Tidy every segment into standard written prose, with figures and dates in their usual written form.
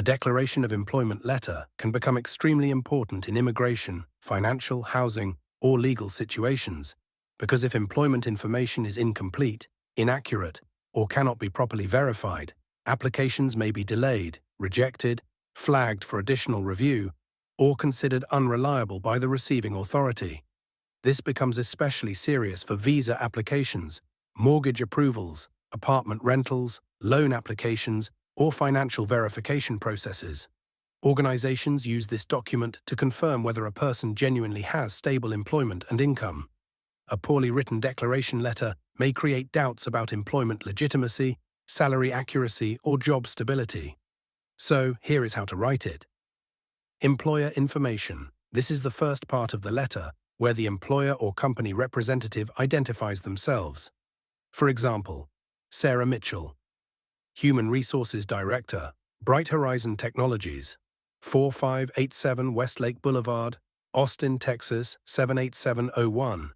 A declaration of employment letter can become extremely important in immigration, financial, housing, or legal situations, because if employment information is incomplete, inaccurate, or cannot be properly verified, applications may be delayed, rejected, flagged for additional review, or considered unreliable by the receiving authority. This becomes especially serious for visa applications, mortgage approvals, apartment rentals, loan applications, or financial verification processes. Organizations use this document to confirm whether a person genuinely has stable employment and income. A poorly written declaration letter may create doubts about employment legitimacy, salary accuracy, or job stability. So, here is how to write it. Employer information. This is the first part of the letter, where the employer or company representative identifies themselves. For example, Sarah Mitchell, Human Resources Director, Bright Horizon Technologies, 4587 Westlake Boulevard, Austin, Texas 78701,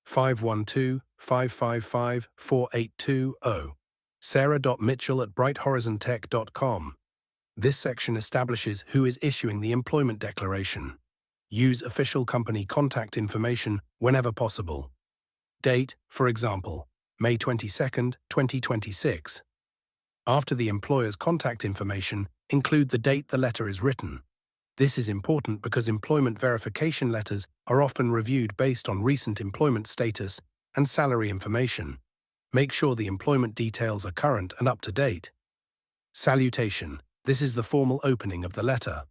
512-555-4820, sarah.mitchell@brighthorizontech.com. This section establishes who is issuing the employment declaration. Use official company contact information whenever possible. Date, for example, May 22, 2026. After the employer's contact information, include the date the letter is written. This is important because employment verification letters are often reviewed based on recent employment status and salary information. Make sure the employment details are current and up to date. Salutation. This is the formal opening of the letter.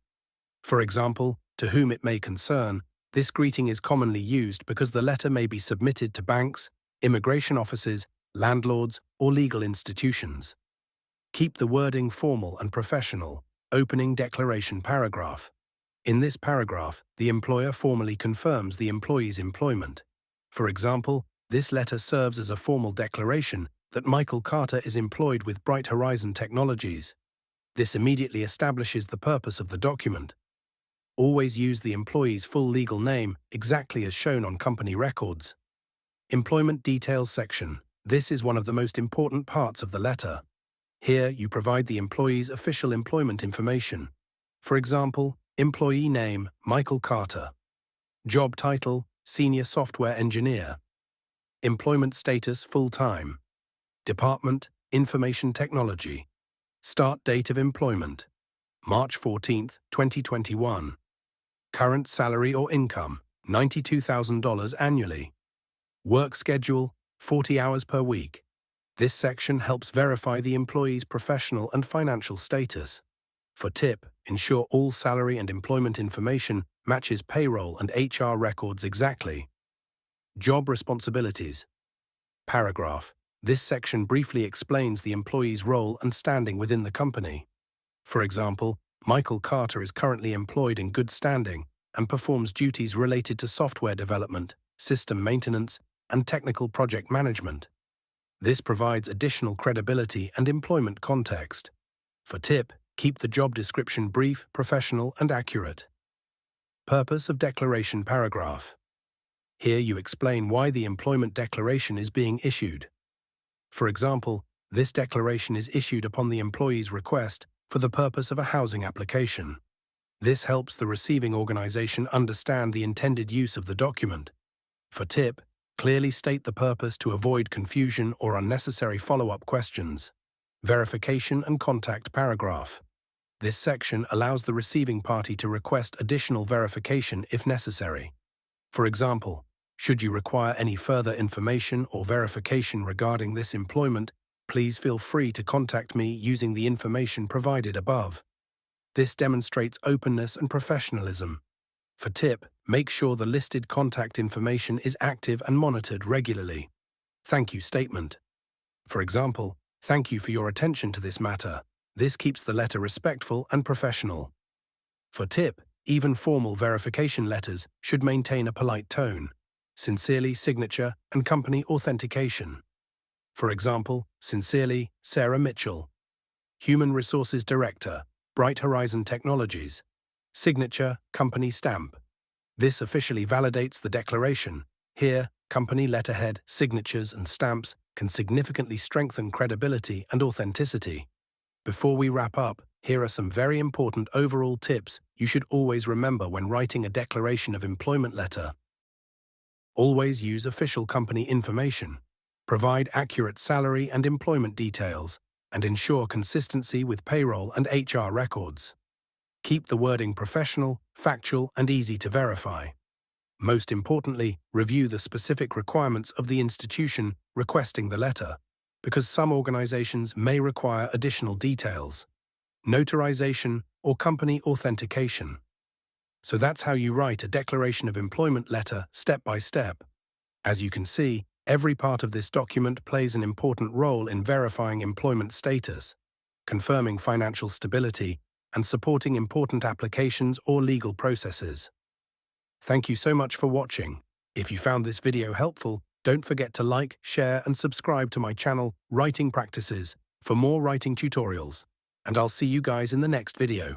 For example, to whom it may concern, this greeting is commonly used because the letter may be submitted to banks, immigration offices, landlords, or legal institutions. Keep the wording formal and professional. Opening declaration paragraph. In this paragraph, the employer formally confirms the employee's employment. For example, this letter serves as a formal declaration that Michael Carter is employed with Bright Horizon Technologies. This immediately establishes the purpose of the document. Always use the employee's full legal name exactly as shown on company records. Employment details section. This is one of the most important parts of the letter. Here you provide the employee's official employment information. For example, employee name, Michael Carter. Job title, Senior Software Engineer. Employment status, full-time. Department, Information Technology. Start date of employment, March 14, 2021. Current salary or income, $92,000 annually. Work schedule, 40 hours per week. This section helps verify the employee's professional and financial status. For tip, ensure all salary and employment information matches payroll and HR records exactly. Job responsibilities. Paragraph. This section briefly explains the employee's role and standing within the company. For example, Michael Carter is currently employed in good standing and performs duties related to software development, system maintenance, and technical project management. This provides additional credibility and employment context. For tip, keep the job description brief, professional, and accurate. Purpose of declaration paragraph. Here you explain why the employment declaration is being issued. For example, this declaration is issued upon the employee's request for the purpose of a housing application. This helps the receiving organization understand the intended use of the document. For tip, clearly state the purpose to avoid confusion or unnecessary follow-up questions. Verification and contact paragraph. This section allows the receiving party to request additional verification if necessary. For example, should you require any further information or verification regarding this employment, please feel free to contact me using the information provided above. This demonstrates openness and professionalism. For tip, make sure the listed contact information is active and monitored regularly. Thank you statement. For example, thank you for your attention to this matter. This keeps the letter respectful and professional. For tip, even formal verification letters should maintain a polite tone. Sincerely, signature, and company authentication. For example, sincerely, Sarah Mitchell, Human Resources Director, Bright Horizon Technologies. Signature, company stamp. This officially validates the declaration. Here, company letterhead, signatures, and stamps can significantly strengthen credibility and authenticity. Before we wrap up, Here are some very important overall tips you should always remember when writing a declaration of employment letter. Always use official company information. Provide accurate salary and employment details, and ensure consistency with payroll and HR records. Keep the wording professional, factual, and easy to verify. Most importantly, review the specific requirements of the institution requesting the letter, because some organizations may require additional details, notarization, or company authentication. So that's how you write a declaration of employment letter step by step. As you can see, every part of this document plays an important role in verifying employment status, confirming financial stability, and supporting important applications or legal processes. Thank you so much for watching. If you found this video helpful, don't forget to like, share, and subscribe to my channel, Writing Practices, for more writing tutorials. And I'll see you guys in the next video.